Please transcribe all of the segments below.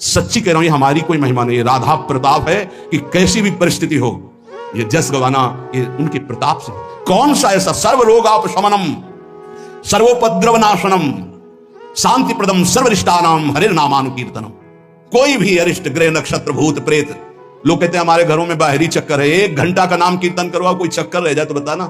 सच्ची कह रहा हूं, ये हमारी कोई महिमा नहीं है, राधा प्रताप है कि कैसी भी परिस्थिति हो ये जस गवाना ये उनके प्रताप से। कौन सा ऐसा सर्व रोगापशमनम सर्वोपद्रव नाशनम शांति प्रदम सर्वरिष्टानाम हरे नामानुकीर्तनम। कोई भी अरिष्ट ग्रह नक्षत्र भूत प्रेत, लोग कहते हैं हमारे घरों में बाहरी चक्कर है, 1 घंटा का नाम कीर्तन करवाओ, कोई चक्कर रह जाए तो बताना।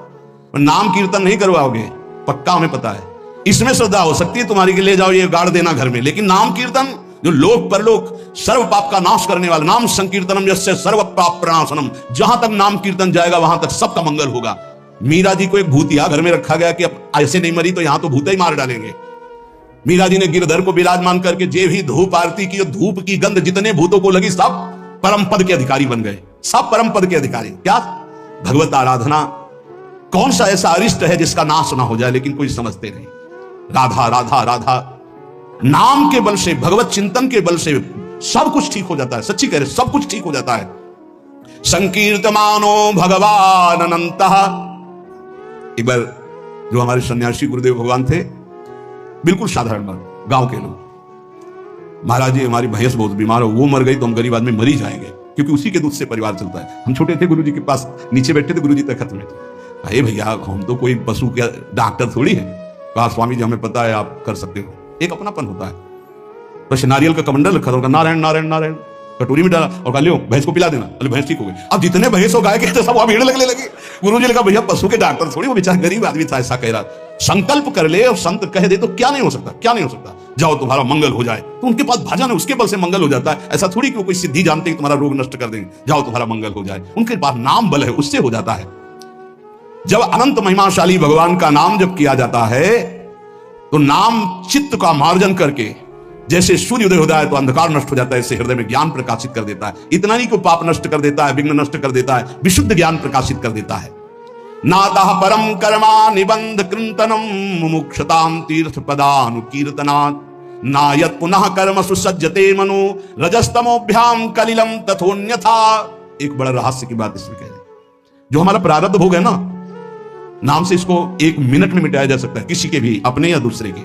नाम कीर्तन नहीं करवाओगे, पक्का हमें पता है। इसमें श्रद्धा हो सकती है तुम्हारी कि ले जाओ ये गाड़ देना घर में, लेकिन नाम कीर्तन जो लोक परलोक सर्व पाप का नाश करने वाला, नाम संकीर्तनम यस्य सर्व पाप प्रणाशनम, जहां तक नाम कीर्तन जाएगा वहां तक सबका मंगल होगा। मीरा जी को एक भूतिया घर में रखा गया कि अब ऐसे नहीं मरी तो यहां तो भूत ही मार डालेंगे। मीरा जी ने गिरधर को विराजमान करके जे भी धूप आरती की, धूप की गंध जितने भूतों को लगी सब परम पद के अधिकारी बन गए, सब परम पद के अधिकारी। क्या भगवत आराधना, कौन सा ऐसा अरिष्ट है जिसका नाश ना हो जाए, लेकिन कोई समझते नहीं। राधा राधा राधा, नाम के बल से, भगवत चिंतन के बल से सब कुछ ठीक हो जाता है। सच्ची कह रहे, सब कुछ ठीक हो जाता है। संकीर्तमानो भगवान अनंतः। एक बार जो हमारे सन्यासी गुरुदेव भगवान थे, बिल्कुल साधारण बात, गांव के लोग, महाराज जी हमारी भैंस बहुत बीमार हो, वो मर गई तो हम गरीब आदमी मर ही जाएंगे, क्योंकि उसी के दूध से परिवार चलता है। हम छोटे थे, गुरु जी के पास नीचे बैठे थे, गुरु जी तखत में। अरे भैया हम तो कोई पशु के डॉक्टर थोड़ी है। कहा स्वामी जी हमें पता है आप कर सकते हो। एक अपनापन होता है। तो नारियल का कमंडल रखा था, नारायण नारायण नारायण कटोरी में डाला और कहा लियो भैंस को पिला देना। अरे भैंस ठीक हो गई। अब जितने भैंस हो गाय के सब वहां भीड़ लगने लगी। गुरु जी ने कहा भैया पशु के डॉक्टर थोड़ी, वो बेचारा गरीब आदमी था, ऐसा कह रहा। संकल्प कर ले और संत कह दे तो क्या नहीं हो सकता, क्या नहीं हो सकता। जाओ तुम्हारा मंगल हो जाए, तो उनके पास भजन है, उसके बल से मंगल हो जाता है। ऐसा थोड़ी कि वो कोई सिद्धि जानते हैं तुम्हारा रोग नष्ट कर देंगे। जाओ तुम्हारा मंगल हो जाए, उनके पास नाम बल है, उससे हो जाता है। जब अनंत महिमाशाली भगवान का नाम जब किया जाता है तो नाम चित्त का मार्जन करके, जैसे सूर्य उदय होता है तो अंधकार नष्ट हो जाता है, ऐसे हृदय में ज्ञान प्रकाशित कर देता है। इतना नहीं कि पाप नष्ट कर देता है, विघ्न नष्ट कर देता है, विशुद्ध ज्ञान प्रकाशित कर देता है। नातः परम कर्मा निबंध कृंतनम मुमुक्षताम तीर्थ पदानुकीर्तनात् नायत पुनः कर्म सुसज्जते मनो रजस्तमोभ्याम कलिलम तथोन्यथा। एक बड़ा रहस्य की बात इसमें कह रहे, जो हमारा प्रारब्ध भोग है ना, नाम से इसको 1 मिनट में मिटाया जा सकता है, किसी के भी, अपने या दूसरे के।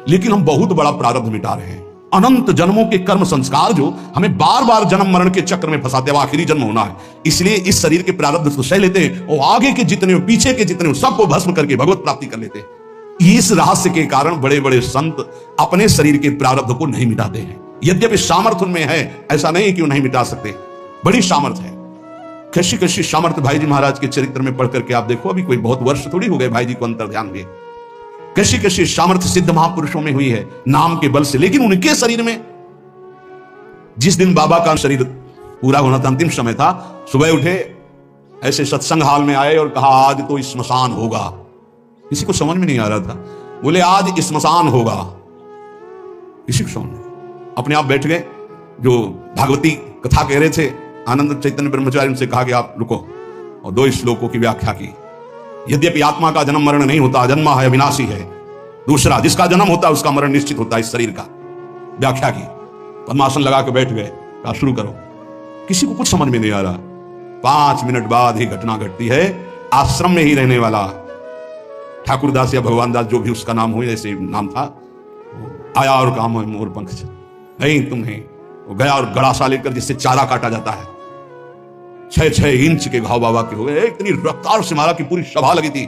लेकिन हम बहुत बड़ा प्रारब्ध मिटा रहे हैं। अनंत जन्मों के कर्म संस्कार जो हमें बार बार जन्म मरण के चक्र में फंसाते हैं, आखिरी जन्म होना है, इसलिए इस शरीर के प्रारब्ध को सह लेते हैं और आगे के जितने हो, पीछे के जितने हो, सबको भस्म करके भगवत प्राप्ति कर लेते हैं। इस रहस्य के कारण बड़े बड़े संत अपने शरीर के प्रारब्ध को नहीं मिटाते हैं। यद्यपि सामर्थ्य उनमें है, ऐसा नहीं कि वो नहीं मिटा सकते, बड़ी सामर्थ्य है। कैसी कैसी सामर्थ्य भाई जी महाराज के चरित्र में पढ़ करके आप देखो, अभी कोई बहुत वर्ष थोड़ी हो गए भाई जी को अंतर ध्यान दिए। कैसी कैसी सामर्थ्य सिद्ध महापुरुषों में हुई है नाम के बल से। लेकिन उनके शरीर में, जिस दिन बाबा का शरीर पूरा होना था, अंतिम समय था, सुबह उठे, ऐसे सत्संग हाल में आए और कहा आज तो स्मशान होगा। किसी को समझ में नहीं आ रहा था, बोले आज स्मशान होगा, किसी को समझ नहीं। अपने आप बैठ गए। जो भागवती कथा कह रहे थे आनंद चैतन्य ब्रह्मचारी, उनसे कहा कि आप रुको, और 2 श्लोकों की व्याख्या की। यद्यपि आत्मा का जन्म मरण नहीं होता, अजन्मा है, अविनाशी है। दूसरा, जिसका जन्म होता है उसका मरण निश्चित होता है, इस शरीर का। व्याख्या की, पद्मासन लगा के बैठ गए, कहा शुरू करो। किसी को कुछ समझ में नहीं आ रहा। 5 मिनट बाद ही घटना घटती है। आश्रम में ही रहने वाला ठाकुरदास या भगवान दास, जो भी उसका नाम हो, जैसे नाम था, आया और कहा मोर पंख नहीं तुम नहीं। वो गया और गड़ासा लेकर, जिससे चारा काटा जाता है, 6-6 इंच के घाव बाबा के हो गए। इतनी रफ्तार से मारा कि पूरी सभा लगी थी।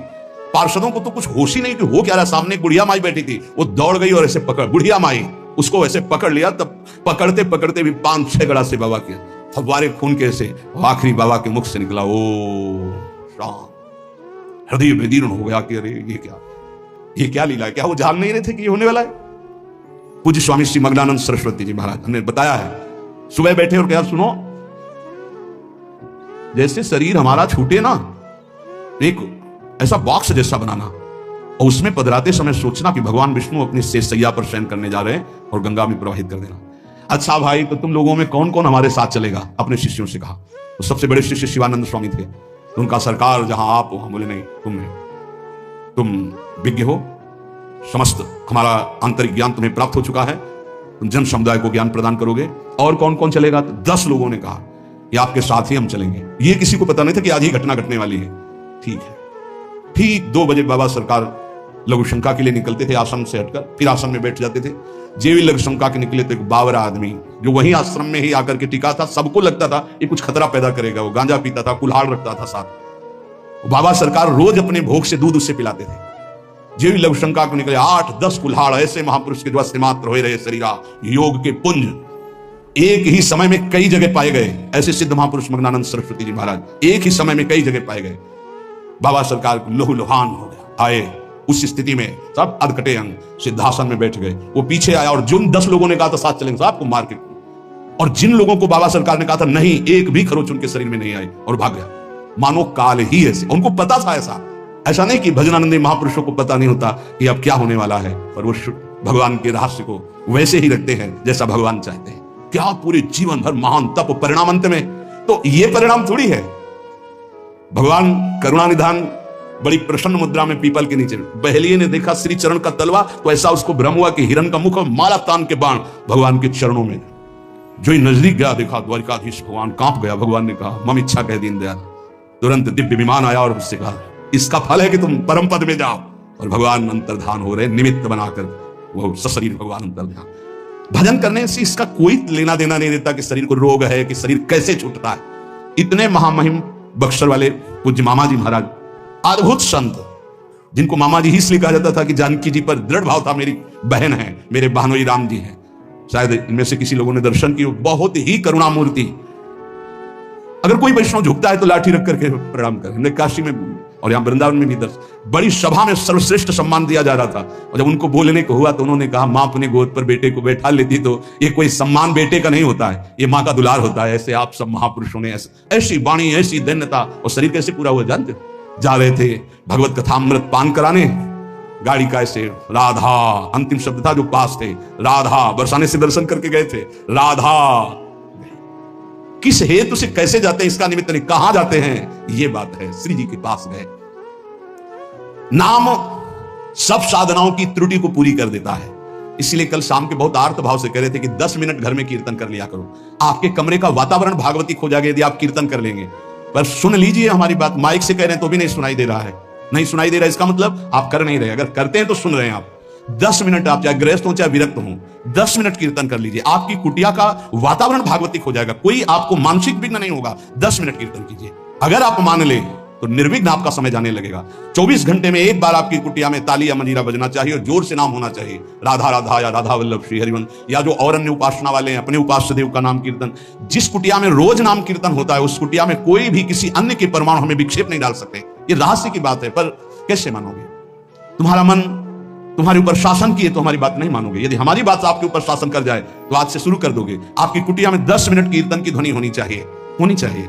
पार्षदों को तो कुछ होश ही नहीं कि हो क्या रहा। सामने बुढ़िया माई बैठी थी, वो दौड़ गई और ऐसे पकड़, बुढ़िया माई उसको ऐसे पकड़ लिया। तब पकड़ते पकड़ते भी 5-6 गड़ासे बाबा के फव्वारे खून के ऐसे आखिरी बाबा के मुख से निकला। ओ शाम, हृदय विदीर्ण हो गया कि अरे ये क्या लीला है। क्या वो जान नहीं रहे थे कि ये होने वाला है। पूज्य स्वामी श्री मग्नानंद सरस्वती जी महाराज हमने बताया है, सुबह बैठे और कहा सुनो, जैसे शरीर हमारा छूटे ना, एक ऐसा बॉक्स जैसा बनाना और उसमें पधराते समय सोचना कि भगवान विष्णु अपनी शेषशैया पर शयन करने जा रहे हैं और गंगा में प्रवाहित कर देना। अच्छा भाई, तो तुम लोगों में कौन कौन हमारे साथ चलेगा? अपने शिष्यों से कहा। तो सबसे बड़े शिष्य शिवानंद स्वामी थे। तो उनका सरकार जहां आप हो, हम बोले नहीं, तुम विज्ञ हो, समस्त हमारा आंतरिक ज्ञान तुम्हें प्राप्त हो चुका है, तुम जन समुदाय को ज्ञान प्रदान करोगे। और कौन कौन चलेगा? तो 10 लोगों ने कहा कि आपके साथ ही हम चलेंगे। ये किसी को पता नहीं था कि आज ही घटना घटने वाली है। ठीक है। ठीक 2 बजे बाबा सरकार लघु शंका के लिए निकलते थे आश्रम से हटकर, फिर आश्रम में बैठ जाते थे। जे भी लघु शंका के निकले तो एक बावरा आदमी जो वहीं आश्रम में ही आकर के टिका था। सबको लगता था ये कुछ खतरा पैदा करेगा। वो गांजा पीता था, कुल्हाड़ रखता था साथ। बाबा सरकार रोज अपने भोग से दूध उससे पिलाते थे। जो लघु शंका को निकले 8-10 कुल्हाड़ ऐसे महापुरुष के द्वारा मात्र हो रहे शरीरा योग के पुंज एक ही समय में कई जगह पाए गए। ऐसे सिद्ध महापुरुष मग्नानंद सरस्वती जी महाराज एक ही समय में कई जगह पाए गए। बाबा सरकार को लोहू लोहान हो गया। आए उस स्थिति में सब अधकटे अंग सिद्धासन में बैठ गए। वो पीछे आया और जिन 10 लोगों ने कहा था साथ चलेंगे साहब को मार के, और जिन लोगों को बाबा सरकार ने कहा था नहीं, एक भी खरोच उनके शरीर में नहीं आई और भाग गया। मानो काल ही ऐसे, उनको पता था। ऐसा नहीं कि भजनानंदी महापुरुषों को पता नहीं होता कि अब क्या होने वाला है, पर वो भगवान के रहस्य को वैसे ही रखते हैं जैसा भगवान चाहते हैं। क्या पूरे जीवन भर महान तप परिणाम अंत में तो ये परिणाम थोड़ी है। भगवान करुणा निधान बड़ी प्रसन्न मुद्रा में पीपल के नीचे बहेलिए ने देखा श्री चरण का तलवा, तो ऐसा उसको भ्रम हुआ कि हिरण का मुख और माला तान के बाण भगवान के चरणों में। जो ही नजदीक गया देखा द्वारिकाधीश भगवान कांप गया। भगवान ने कहा मम इच्छा कह दीन दयाल। तुरंत दिव्य विमान आया और उससे कहा इसका फल है कि तुम परम पद में जाओ। और भगवान अंतर्धान हो रहे, निमित्त बनाकर वो सशरीर भगवान अंतर्धान। भजन करने से इसका कोई लेना देना नहीं देता कि शरीर को रोग है, कि शरीर कैसे छूटता है। इतने महामहिम बक्सर वाले पूज्य मामा जी महाराज, अद्भुत संत, जिनको मामा जी ही इसलिए कहा जाता था कि जानकी जी पर दृढ़ भाव था, मेरी बहन है, मेरे बहनोई राम जी हैं। शायद इनमें से किसी लोगों ने दर्शन किया। बहुत ही करुणा मूर्ति। अगर कोई वैष्णव झुकता है तो लाठी रख करके प्रणाम करें। हमने काशी में और यहाँ वृंदावन में भी बड़ी सभा में सर्वश्रेष्ठ सम्मान दिया जा रहा था, और जब उनको बोलने को हुआ तो उन्होंने कहा माँ अपने गोद पर बेटे को बैठा लेती तो ये कोई सम्मान बेटे का नहीं होता है, ये माँ का दुलार होता है। ऐसे आप सब महापुरुषों ने ऐसी वाणी, ऐसी दैन्यता, और शरीर कैसे पूरा हुआ जानते हो। जा रहे थे भगवत कथा अमृत पान कराने, गाड़ी का ऐसे राधा अंतिम शब्द था जो पास थे, राधा बरसाने से दर्शन करके गए थे। राधा किस हेतु से कैसे जाते हैं इसका निमित्त नहीं, कहां जाते हैं ये बात है। श्री जी के पास गए। नाम सब साधनाओं की त्रुटि को पूरी कर देता है। इसलिए कल शाम के बहुत आर्त भाव से कह रहे थे कि 10 मिनट घर में कीर्तन कर लिया करो। आपके कमरे का वातावरण भागवतिक हो जाएगा यदि आप कीर्तन कर लेंगे। पर सुन लीजिए हमारी बात, माइक से कह रहे हैं तो भी नहीं सुनाई दे रहा है। नहीं सुनाई दे रहा है इसका मतलब आप कर नहीं रहे। अगर करते हैं तो सुन रहे हैं आप। 10 मिनट आप चाहे गृहस्थ हो चाहे विरक्त हो, 10 मिनट कीर्तन कर लीजिए। आपकी कुटिया का वातावरण भागवतिक हो जाएगा। कोई आपको मानसिक विघ्न नहीं होगा। 10 मिनट कीर्तन कीजिए। अगर आप मान ले तो निर्विघ्न आपका समय जाने लगेगा। 24 घंटे में एक बार आपकी कुटिया में ताली या मंजीरा बजना चाहिए और जोर से नाम होना चाहिए। राधा राधा या राधा वल्लभ श्री हरिवंश, या जो और अन्य उपासना वाले हैं अपने उपास्य देव का नाम कीर्तन। जिस कुटिया में रोज नाम कीर्तन होता है उस कुटिया में कोई भी किसी अन्य के परमाणु हमें विक्षेप नहीं डाल सकते। ये रहस्य की बात है। पर कैसे मानोगे? तुम्हारा मन तुम्हारे ऊपर शासन किए तो हमारी बात नहीं मानोगे। यदि हमारी बात आपके ऊपर शासन कर जाए तो आज से शुरू कर दोगे। आपकी कुटिया में 10 मिनट कीर्तन की ध्वनि होनी चाहिए।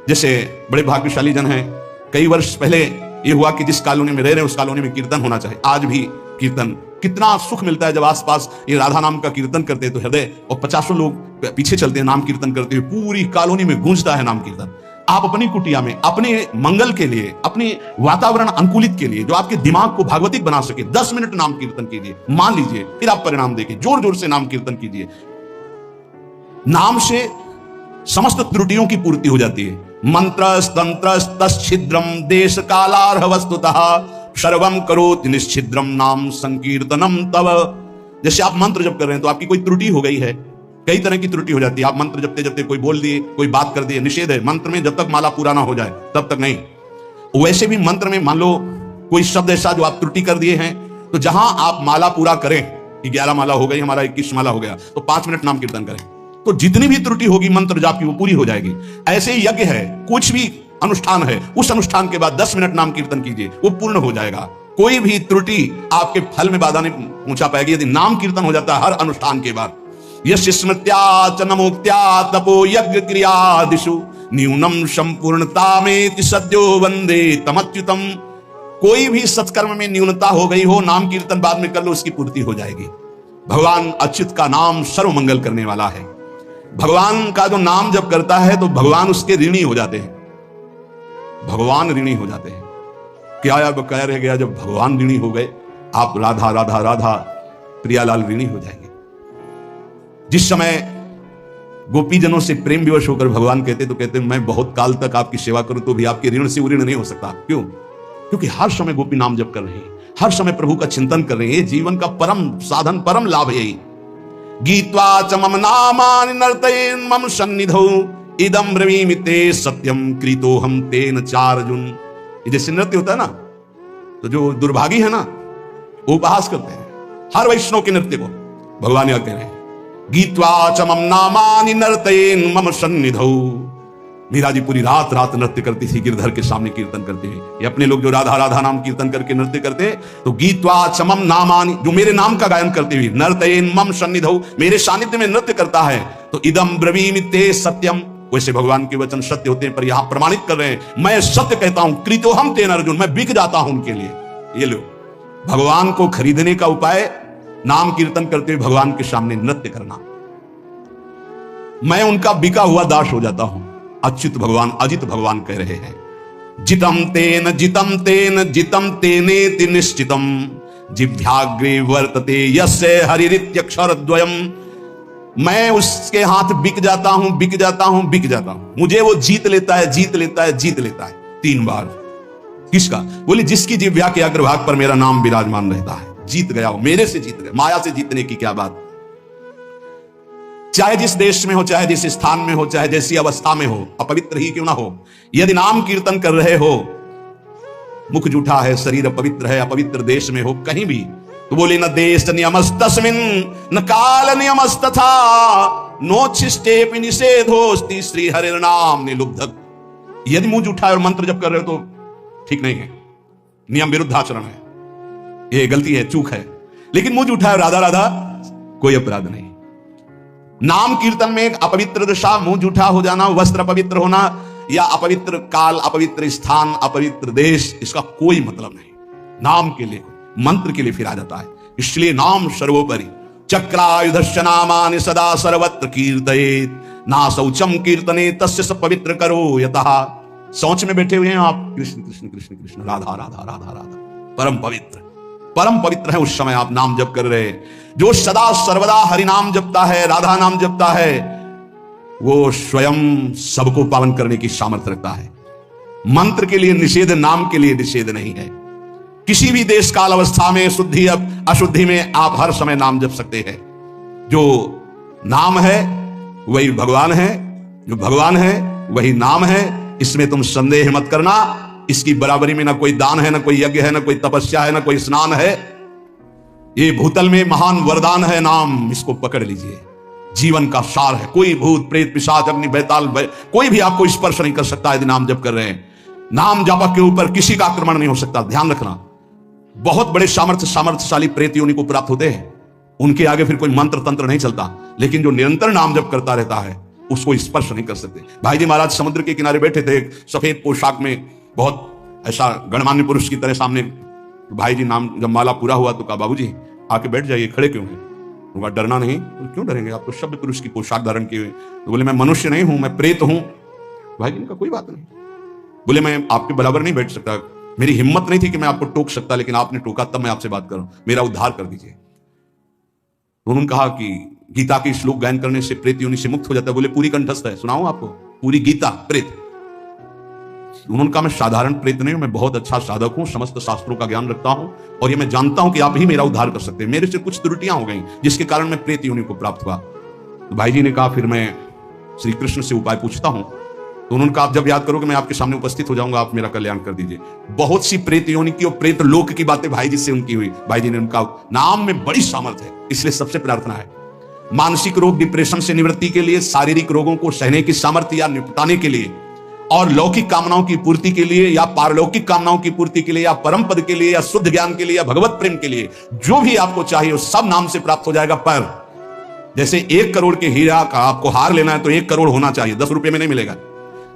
जैसे बड़े भाग्यशाली जन हैं, कई वर्ष पहले ये हुआ कि जिस कॉलोनी में रह रहे हैं उस कॉलोनी में कीर्तन होना चाहिए। आज भी कीर्तन, कितना सुख मिलता है जब आसपास ये राधा नाम का कीर्तन करते हैं तो हृदय और 50 लोग पीछे चलते हैं नाम कीर्तन करते हुए, पूरी कॉलोनी में गूंजता है नाम कीर्तन। आप अपनी कुटिया में अपने मंगल के लिए, अपने वातावरण अनुकूलित के लिए, जो आपके दिमाग को भागवतिक बना सके, 10 मिनट नाम कीर्तन कीजिए। मान लीजिए, फिर आप परिणाम देखिए। जोर जोर से नाम कीर्तन कीजिए। नाम से समस्त त्रुटियों की पूर्ति हो जाती है। मंत्रस्तंत्रस्तच्छिद्रम देश कालार्ह वस्तुतः सर्वम करोति निश्छिद्रम नाम संकीर्तनम तव। जैसे आप मंत्र जप कर रहे हैं तो आपकी कोई त्रुटि हो गई है, कई तरह की त्रुटि हो जाती है। आप मंत्र जपते जपते कोई बोल दिए, कोई बात कर दिए, निषेध है मंत्र में, जब तक माला पूरा ना हो जाए तब तक नहीं। वैसे भी मंत्र में मान लो कोई शब्द ऐसा जो आप त्रुटि कर दिए हैं, तो जहां आप माला पूरा करें, 11 माला हो गई हमारा, 21 माला हो गया, तो 5 मिनट नाम कीर्तन करें, तो जितनी भी त्रुटि होगी मंत्र जाप की वो पूरी हो जाएगी। ऐसे ही यज्ञ है, कुछ भी अनुष्ठान है, उस अनुष्ठान के बाद 10 मिनट नाम कीर्तन कीजिए, वो पूर्ण हो जाएगा। कोई भी त्रुटि आपके फल में बाधा नहीं पहुंचा पाएगी यदि नाम कीर्तन हो जाता है हर अनुष्ठान के बाद। यश स्मृत्या च नमोक्त्या तपो यज्ञ क्रियादिषु न्यूनम संपूर्णतामेति सद्यो वंदे तमच्युतम। कोई भी सत्कर्म में न्यूनता हो गई हो, नाम कीर्तन बाद में कर लो, उसकी पूर्ति हो जाएगी। भगवान अच्युत का नाम सर्व मंगल करने वाला है। भगवान का जो नाम जब करता है तो भगवान उसके ऋणी हो जाते हैं। भगवान ऋणी हो जाते हैं। क्या अब कह रह गया, जब भगवान ऋणी हो गए, आप राधा राधा राधा प्रियालाल ऋणी हो जाएंगे। जिस समय गोपीजनों से प्रेम विवश होकर भगवान कहते तो कहते मैं बहुत काल तक आपकी सेवा करूं तो भी आपके ऋण से ऋण नहीं हो सकता। क्यों? क्योंकि हर समय गोपी नाम जप कर रहे हैं, हर समय प्रभु का चिंतन कर रहे हैं। ये जीवन का परम साधन, परम लाभ है यही। गीत्वा च मम नामानि नर्तयेन् मम सन्निधौ इदं ब्रवीमि ते सत्यम कृतोहम तेन चार्जुन। ये जैसे नृत्य होता है ना, तो जो दुर्भागी है ना वो उपहास करते हैं हर वैष्णव के नृत्य को। भगवान यह कह रहे हैं गीत्वा च मम नामानि नर्तयेन् मम सन्निधौ। मीरा जी पूरी रात रात नृत्य करती थी गिरधर के सामने कीर्तन करते हुए। ये अपने लोग जो राधा राधा नाम कीर्तन करके नृत्य करते, तो गीत्वा च मम नामानि, जो मेरे नाम का गायन करते हुए, नर्तयेन् मम सन्निधौ, मेरे सानिध्य में नृत्य करता है, तो इदम ब्रवीमि ते सत्यम। वैसे भगवान के वचन सत्य होते हैं, पर यहां प्रमाणित कर रहे हैं मैं सत्य कहता हूं, कृतोहम तेन अर्जुन, मैं बिक जाता हूं उनके लिए। ये लो, भगवान को खरीदने का उपाय नाम कीर्तन करते हुए भगवान के सामने नृत्य करना। मैं उनका बिका हुआ दास हो जाता हूं। अच्युत भगवान, अजित भगवान कह रहे हैं जितम तेन जितम तेन जितम तेनेति निश्चितम जिभ्याग्रे वर्तते यस्य हरिरित्यक्षरद्वयम्। मैं उसके हाथ बिक जाता हूं, बिक जाता हूं, बिक जाता हूं, मुझे वो जीत लेता है, जीत लेता है, जीत लेता है। 3 बार। किसका? बोले जिसकी जिह्वा के अग्रभाग पर मेरा नाम विराजमान रहता है। जीत गया, मेरे से जीत गया। माया से जीतने की क्या बात। चाहे जिस देश में हो, चाहे जिस स्थान में हो, चाहे जैसी अवस्था में हो, अपवित्र ही क्यों ना हो, यदि नाम कीर्तन कर रहे हो, मुख जूठा है, शरीर अपवित्र है, अपवित्र देश में हो, कहीं भी, तो बोले न देश नियमस्तस्मिन् न काल नियमस्तथा नोच्छिष्टेपि निषेधोस्ति श्री हरिर्नाम निलुब्धक। यदि मुंह जूठा है और मंत्र जप कर रहे हो तो ठीक नहीं है, नियम विरुद्ध आचरण है, ये गलती है, चूक है। लेकिन मुंह जूठा है, राधा राधा, कोई अपराध नहीं। नाम कीर्तन में अपवित्र दशा, मुंह जूठा हो जाना, वस्त्र अपवित्र होना, या अपवित्र काल, अपवित्र स्थान, अपवित्र देश, इसका कोई मतलब नहीं। नाम के लिए, मंत्र के लिए फिर आ जाता है। इसलिए नाम सर्वोपरि। चक्रायुधस्य नामानि सदा सर्वत्र कीर्तयेत् ना शौचम कीर्तने तस्य स पवित्र करो यतः। शौच में बैठे हुए हैं आप, कृष्ण कृष्ण कृष्ण कृष्ण, राधा राधा राधा राधा, परम पवित्र, परम पवित्र है। उस समय आप नाम जप कर रहे। जो सदा सर्वदा हरि नाम जपता है, राधा नाम जपता है, वो स्वयं सबको पावन करने की सामर्थ्य रखता है। मंत्र के लिए निषेध, नाम के लिए निषेध नहीं है। किसी भी देश काल अवस्था में, शुद्धि अशुद्धि में आप हर समय नाम जप सकते हैं। जो नाम है वही भगवान है, जो भगवान है वही नाम है, इसमें तुम संदेह मत करना। इसकी बराबरी में ना कोई दान है, ना कोई यज्ञ है, ना कोई तपस्या है, ना कोई स्नान है। ये भूतल में महान वरदान है नाम, इसको पकड़ लीजिए। जीवन का सार है। कोई भूत प्रेत पिशाच अग्नि बैताल कोई भी आपको स्पर्श नहीं कर सकता यदि नाम जप कर रहे हैं। नाम जापक के ऊपर किसी का आक्रमण नहीं हो सकता, ध्यान रखना। बहुत बड़े सामर्थ्यशाली प्रेत योनि को प्राप्त होते हैं, उनके आगे फिर कोई मंत्र तंत्र नहीं चलता। लेकिन जो निरंतर नाम जप करता रहता है उसको स्पर्श नहीं कर सकते। भाई जी महाराज समुद्र के किनारे बैठे थे, एक सफेद पोशाक में, बहुत ऐसा गणमान्य पुरुष की तरह सामने। भाई जी नाम जब माला पूरा हुआ तो कहा बाबूजी आके बैठ जाइए, खड़े क्यों हैं? उनका डरना नहीं। तो क्यों डरेंगे, आप तो शब्द पुरुष की पोशाक धारण किए हुए। तो बोले मैं मनुष्य नहीं हूं, मैं प्रेत हूं। भाई जी का कोई बात नहीं। बोले मैं आपके बराबर नहीं बैठ सकता, मेरी हिम्मत नहीं थी कि मैं आपको टोक सकता, लेकिन आपने टोका तब मैं आपसे बात कर रहा हूं, मेरा उद्धार कर दीजिए। तो उन्होंने कहा कि गीता के श्लोक गायन करने से प्रेत योनि से मुक्त हो जाता है। बोले पूरी कंठस्थ है, सुनाऊं आपको पूरी गीता प्रेत। उन्होंने कहा मैं साधारण प्रेत नहीं हूं, मैं बहुत अच्छा साधक हूं, समस्त शास्त्रों का ज्ञान रखता हूं, और ये मैं जानता हूं कि आप ही मेरा उद्धार कर सकते हैं। मेरे से कुछ त्रुटियां हो गई जिसके कारण मैं प्रेत योनि को प्राप्त हुआ। तो भाई जी ने कहा फिर मैं श्री कृष्ण से उपाय पूछता हूं। तो उन्होंने कहा आप जब याद करोगे मैं आपके सामने उपस्थित हो जाऊंगा, आप मेरा कल्याण कर दीजिए। बहुत सी प्रेत योनि की और प्रेत लोक की बातें भाई जी से उनकी हुई। भाई जी ने उनका नाम में बड़ी सामर्थ्य है, इसलिए सबसे प्रार्थना है मानसिक रोग डिप्रेशन से निवृत्ति के लिए, शारीरिक रोगों को सहने की सामर्थ्य या निपटाने के लिए, और लौकिक कामनाओं की पूर्ति के लिए, या पारलौकिक कामनाओं की पूर्ति के लिए, या परम पद के लिए, या शुद्ध ज्ञान के लिए, या भगवत प्रेम के लिए, जो भी आपको चाहिए वो सब नाम से प्राप्त हो जाएगा। पर जैसे 1 करोड़ के हीरा का आपको हार लेना है तो 1 करोड़ होना चाहिए, 10 रुपए में नहीं मिलेगा।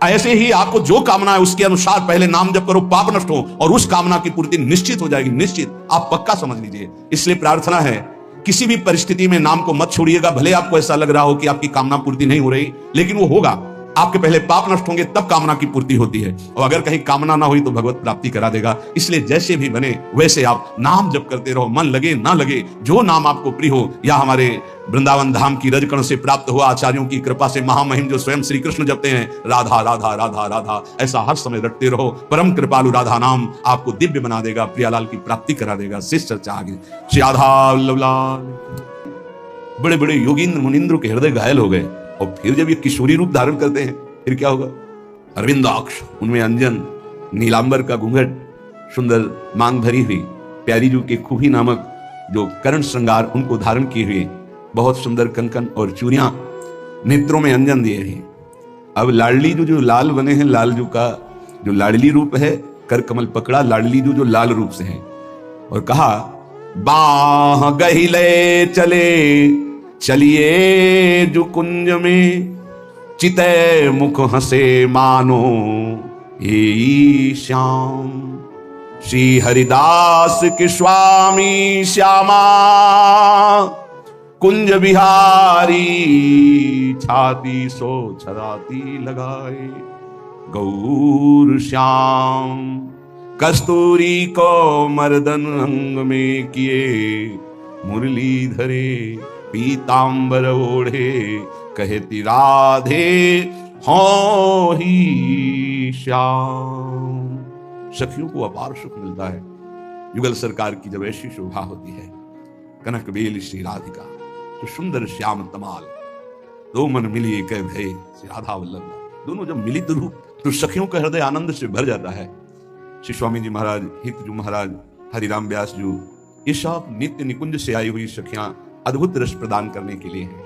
ऐसे ही आपको जो कामना है उसके अनुसार पहले नाम जप करो, पाप नष्ट हो, और उस कामना की पूर्ति निश्चित हो जाएगी, निश्चित, आप पक्का समझ लीजिए। इसलिए प्रार्थना है किसी भी परिस्थिति में नाम को मत छोड़िएगा। भले आपको ऐसा लग रहा हो कि आपकी कामना पूर्ति नहीं हो रही, लेकिन वो होगा। आपके पहले पाप नष्ट होंगे तब कामना की पूर्ति होती है, और अगर कहीं कामना ना हुई तो भगवत प्राप्ति करा देगा। इसलिए जैसे भी बने वैसे आप नाम जप करते रहो, मन लगे ना लगे, जो नाम आपको प्रिय हो, या हमारे वृंदावन धाम की रजकण से प्राप्त हुआ आचार्यों की कृपा से महामहिम जो स्वयं श्री कृष्ण जपते हैं, राधा राधा राधा राधा, ऐसा हर समय रटते रहो। परम कृपालु राधा नाम आपको दिव्य बना देगा, प्रियालाल की प्राप्ति करा देगा। शेष चर्चा आगे। श्री राधा वल्लभ लाल। बड़े बड़े योगींद्र मुनिंद्र के हृदय घायल हो गए। और फिर जब ये किशोरी रूप धारण करते हैं फिर क्या होगा? अरविंदाक्ष, उनमें अंजन, नीलांबर का घूंघट, सुंदर मांग भरी हुई, प्यारी जू के खूही नामक जो कर्ण श्रृंगार उनको धारण किए हुए, बहुत सुंदर कंकन और चूड़ियां, नेत्रों में अंजन दिए हुए। अब लाडली जो लाल बने हैं, लाल जू का जो लाडली रूप है, कर कमल पकड़ा लाडली जो लाल रूप से है। और कहा बाह गहिले चले चलिए जो कुंज में, चितय मुख हंसे मानो ये श्याम। श्री हरिदास के स्वामी श्यामा, कुंज बिहारी छाती सो छराती लगाए। गौर श्याम कस्तूरी को मर्दन अंग में किए, मुरली धरे पीतांबर ओढ़े, कहती राधे हो ही श्याम। सखियों को अपार सुख मिलता है युगल सरकार की जब ऐसी शोभा होती है। कनक बेल श्री राधिका तो सुंदर श्याम तमाल, दो मन मिली कह भय श्री राधा वल्लभ। दोनों जब मिलित रूप तो सखियों का हृदय आनंद से भर जाता है। श्री स्वामी जी महाराज, हितजू महाराज, हरिराम व्यास जी, ये सब नित्य निकुंज से आई हुई सखियां अद्भुत रस प्रदान करने के लिए हैं।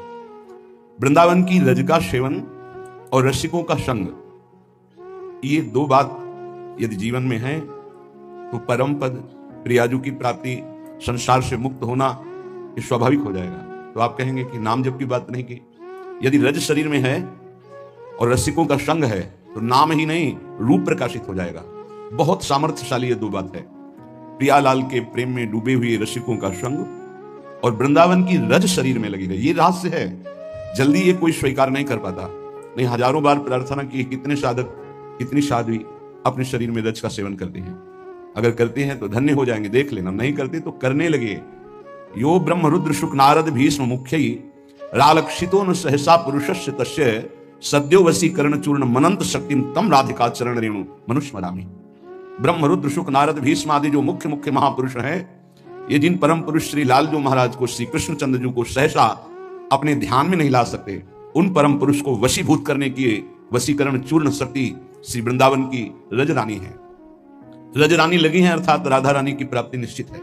वृंदावन की रज का सेवन और रसिकों का संग, ये दो बात यदि जीवन में है तो परम पद, प्रियाजू की प्राप्ति, संसार से मुक्त होना ये स्वाभाविक हो जाएगा। तो आप कहेंगे कि नाम जप की बात नहीं की। यदि रज शरीर में है और रसिकों का संग है तो नाम ही नहीं रूप प्रकाशित हो जाएगा। बहुत सामर्थ्यशाली ये दो बात है। प्रियालाल के प्रेम में डूबे हुए रसिकों का संग और वृंदावन की रज शरीर में लगी रही, ये रहस्य है। जल्दी ये कोई स्वीकार नहीं कर पाता। नहीं, हजारों बार प्रार्थना की, कितने साधक, कितनी साध्वी अपने शरीर में रज का सेवन करते हैं। अगर करते हैं तो धन्य हो जाएंगे, देख लेना। नहीं करते तो करने लगे। यो ब्रह्म रुद्र शुक नारद भीष्म मुख्य रालक्षितो न सहसा पुरुषस्य तस्य, सद्यो वशीकरण चूर्ण मनंत शक्तिम तम राधिका चरण रेणु मनुष्मरामि। ब्रह्म रुद्र शुक नारद भीष्म आदि जो मुख्य मुख्य महापुरुष हैं, ये जिन परम पुरुष श्री लालजू महाराज को, श्री कृष्णचंद्र जी को सहसा अपने ध्यान में नहीं ला सकते, उन परम पुरुष को वशीभूत करने की वशीकरण चूर्ण शक्ति श्री वृंदावन की रज रानी है। रज रानी लगी है अर्थात राधा रानी की प्राप्ति निश्चित है।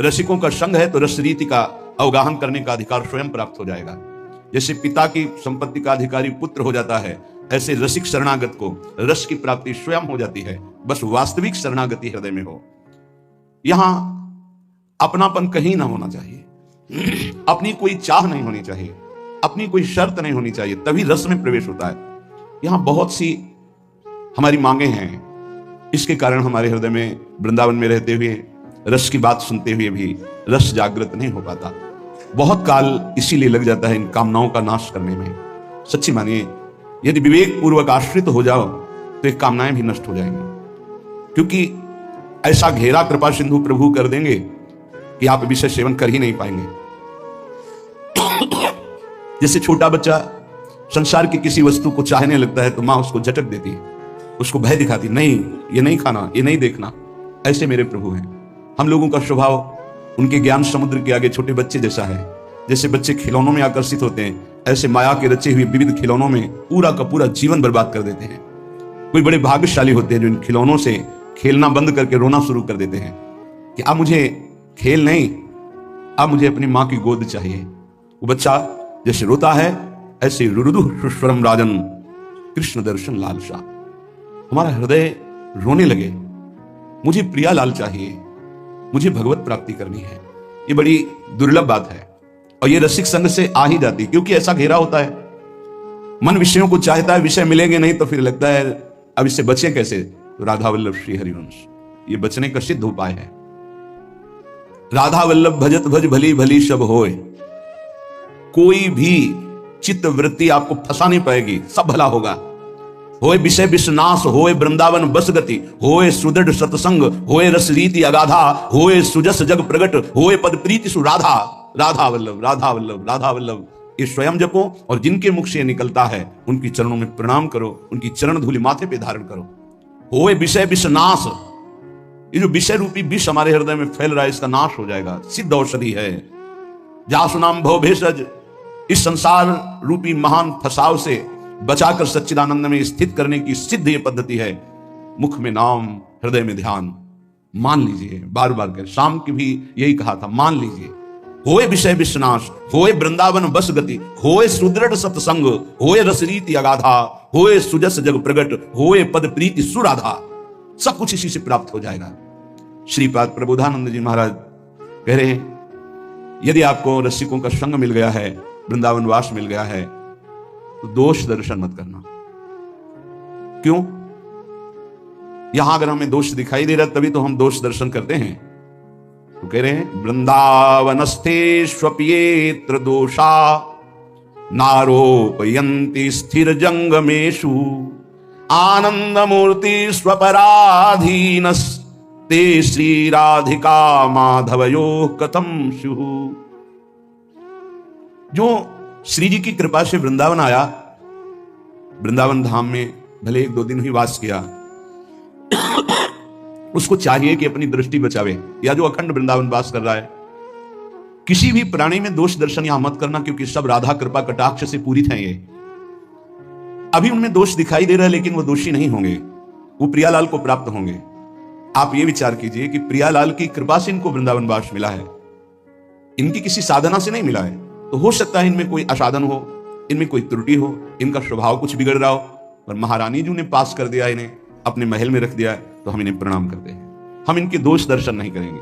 रसिकों का संग है तो रस रीति का अवगाहन करने का अधिकार स्वयं प्राप्त हो जाएगा। जैसे पिता की संपत्ति का अधिकारी पुत्र हो जाता है, ऐसे रसिक शरणागत को रस की प्राप्ति स्वयं हो जाती है। बस वास्तविक शरणागति हृदय में हो। यहां अपनापन कहीं ना होना चाहिए, अपनी कोई चाह नहीं होनी चाहिए, अपनी कोई शर्त नहीं होनी चाहिए, तभी रस में प्रवेश होता है। यहां बहुत सी हमारी मांगे हैं, इसके कारण हमारे हृदय में वृंदावन में रहते हुए, रस की बात सुनते हुए भी रस जागृत नहीं हो पाता। बहुत काल इसीलिए लग जाता है इन कामनाओं का नाश करने में। सच्ची मानिए, यदि विवेक पूर्वक आश्रित हो जाओ तो ये कामनाएं भी नष्ट हो जाएंगी, क्योंकि ऐसा घेरा कृपा सिंधु प्रभु कर देंगे कि आप विषय सेवन कर ही नहीं पाएंगे। जैसे छोटा बच्चा संसार की किसी वस्तु को चाहने लगता है तो मां उसको झटक देती है, उसको भय दिखाती, नहीं ये नहीं खाना, ये नहीं देखना। ऐसे मेरे प्रभु हैं। हम लोगों का स्वभाव उनके ज्ञान समुद्र के आगे छोटे बच्चे जैसा है। जैसे बच्चे खिलौनों में आकर्षित होते हैं, ऐसे माया के रचे हुए विविध खिलौनों में पूरा का पूरा जीवन बर्बाद कर देते हैं। कोई बड़े भाग्यशाली होते हैं जो इन खिलौनों से खेलना बंद करके रोना शुरू कर देते हैं कि अब मुझे खेल नहीं, अब मुझे अपनी मां की गोद चाहिए। वो बच्चा जैसे रोता है ऐसे रुरुदु सुस्वरम राजन कृष्ण दर्शन लालसा। हमारा हृदय रोने लगे, मुझे प्रिया लाल चाहिए, मुझे भगवत प्राप्ति करनी है। ये बड़ी दुर्लभ बात है और ये रसिक संग से आ ही जाती, क्योंकि ऐसा घेरा होता है। मन विषयों को चाहता है, विषय मिलेंगे नहीं तो फिर लगता है अब इससे बचे कैसे। तो राधा वल्लभ श्री हरिवंश ये बचने का सिद्ध उपाय है। राधा वल्लभ भजत भज भली भली सब होए। कोई भी चित्त वृत्ति आपको फंसा नहीं पाएगी, सब भला होगा। होए विषय विषनाश, होए वृंदावन बस गति, होए सुदृढ़ सत्संग, होए रस रीति अगाधा, होए सुजस जग प्रगट, होए पद प्रीति सुराधा। राधा वल्लभ, राधा वल्लभ, राधा वल्लभ ये स्वयं जपो और जिनके मुख से निकलता है उनकी चरणों में प्रणाम करो, उनकी चरण धूलि माथे पे धारण करो। होए विषय विषनाश, ये जो विषय रूपी विष हमारे हृदय में फैल रहा है इसका नाश हो जाएगा, सिद्ध औषधि है। जासुनाम भव भेषज, इस संसार रूपी महान फसाव से बचाकर सच्चिदानंद में स्थित करने की सिद्ध ये पद्धति है। मुख में नाम, हृदय में ध्यान। मान लीजिए, बार बार कर, शाम की भी यही कहा था, मान लीजिए। होए विषय विश्नाश, होए वृंदावन बस गति, होए सुदृढ़ सत्संग, होए रसरीति अगाधा, होए सुजस जग प्रगट, होए पद प्रीति सुराधा। सब कुछ इसी से प्राप्त हो जाएगा। श्रीपाद प्रबोधानंद जी महाराज कह रहे हैं, यदि आपको रसिकों का संग मिल गया है, वृंदावन वास मिल गया है, तो दोष दर्शन मत करना। क्यों? यहां अगर हमें दोष दिखाई दे रहा तभी तो हम दोष दर्शन करते हैं। तो कह रहे हैं, वृंदावनस्थेष्वप्येत्र दोषा नारोपयन्ति स्थिर जंगमेषु आनंद मूर्ति स्वपराधीनस्ते श्री राधिका माधवयो कथम स्युः। जो श्री जी की कृपा से वृंदावन आया, वृंदावन धाम में भले 1-2 दिन ही वास किया, उसको चाहिए कि अपनी दृष्टि बचावे, या जो अखंड वृंदावन वास कर रहा है, किसी भी प्राणी में दोष दर्शन यहां मत करना, क्योंकि सब राधा कृपा कटाक्ष से पूरित हैं। ये अभी उनमें दोष दिखाई दे रहा है, लेकिन वो दोषी नहीं होंगे, वो प्रियालाल को प्राप्त होंगे। आप ये विचार कीजिए कि प्रियालाल की कृपा से इनको वृंदावन वास मिला है, इनकी किसी साधना से नहीं मिला है। तो हो सकता है इनमें कोई असाधन हो, इनमें कोई त्रुटि हो, इनका स्वभाव कुछ बिगड़ रहा हो, पर महारानी जी ने पास कर दिया, इन्हें अपने महल में रख दिया, तो हम इन्हें प्रणाम करते हैं। हम इनके दोष दर्शन नहीं करेंगे।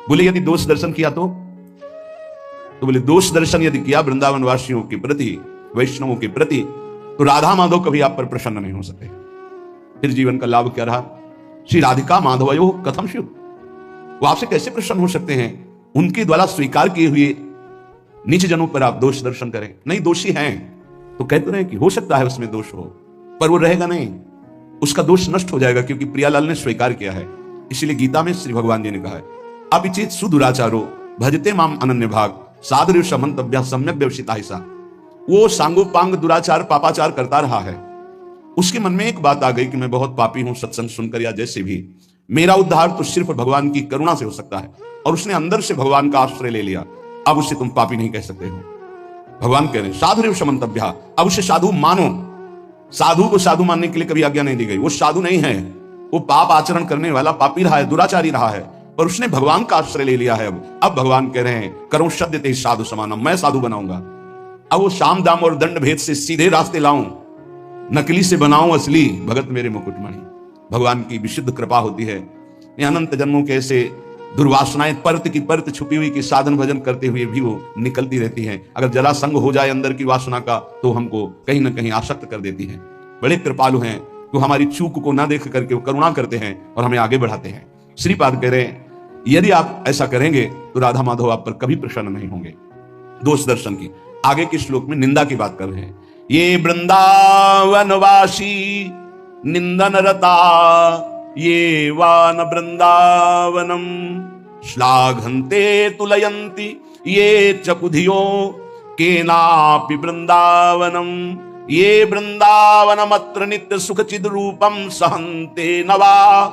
बोले यदि दोष दर्शन किया तो बोले दोष दर्शन यदि किया वृंदावन वासियों के प्रति, वैष्णवों के प्रति, तो राधा माधव कभी आप पर प्रसन्न नहीं हो सकते। फिर जीवन का लाभ क्या रहा? श्री राधिका माधवयो कथम स्युः, वो आपसे कैसे प्रसन्न हो सकते हैं? उनके द्वारा स्वीकार किए हुए नीच जनों पर आप दोष दर्शन करें। नहीं, दोषी हैं तो कहते रहे कि हो सकता है उसमें दोष हो, पर वो रहेगा नहीं, उसका दोष नष्ट हो जाएगा, क्योंकि प्रियालाल ने स्वीकार किया है। इसीलिए गीता में श्री भगवान जी ने कहा है, अपिचेत सुदुराचारो भजते माम अनन्य भाग साधुर्य समंतव्य सम्यक व्यवसिता हिसा। वो सांगोपांग दुराचार पापाचार करता रहा है, उसके मन में एक बात आ गई कि मैं बहुत पापी हूं, सत्संग सुनकर या जैसे भी, मेरा उद्धार तो सिर्फ भगवान की करुणा से हो सकता है, और उसने अंदर से भगवान का आश्रय ले लिया। अब उसे तुम पापी नहीं कह सकते हो। भगवान कह रहे हैं साधुर्य समंतव्य, अब उसे साधु मानो। साधु को साधु मानने के लिए कभी आज्ञा नहीं दी गई। वो साधु नहीं है, वो पाप आचरण करने वाला पापी रहा है, दुराचारी रहा है, पर उसने भगवान का आश्रय ले लिया है। अब भगवान कह रहे हैं करो शब्दते साधु समानम, मैं साधु बनाऊंगा। अब वो शाम दाम और दंड भेद से सीधे रास्ते लाऊं, नकली से बनाऊं असली, भगत मेरे मुकुटमणि। भगवान की विशुद्ध कृपा होती है। अनंत जन्मों के ऐसे दुर्वासनाएं परत की परत छुपी हुई कि साधन भजन करते हुए भी वो निकलती रहती हैं। अगर जरा संग हो जाए अंदर की वासना का, तो हमको कहीं ना कहीं आसक्त कर देती हैं। बड़े कृपालु हैं, तो हमारी चूक को ना देख करके वो करुणा करते हैं और हमें आगे बढ़ाते हैं। श्रीपाद कह रहे हैं यदि आप ऐसा करेंगे तो राधा माधव आप पर कभी प्रसन्न नहीं होंगे। दोष दर्शन की आगे के श्लोक में निंदा की बात कर रहे हैं। ये वृंदावनवासी निंदन रता ये वान वृंदावनम श्लाघन्ते तुलयन्ति ये चकुधियो केनापि वृंदावनम ये वृंदावनमत्र नित्य सुख चिद रूपम सहन्ते नवा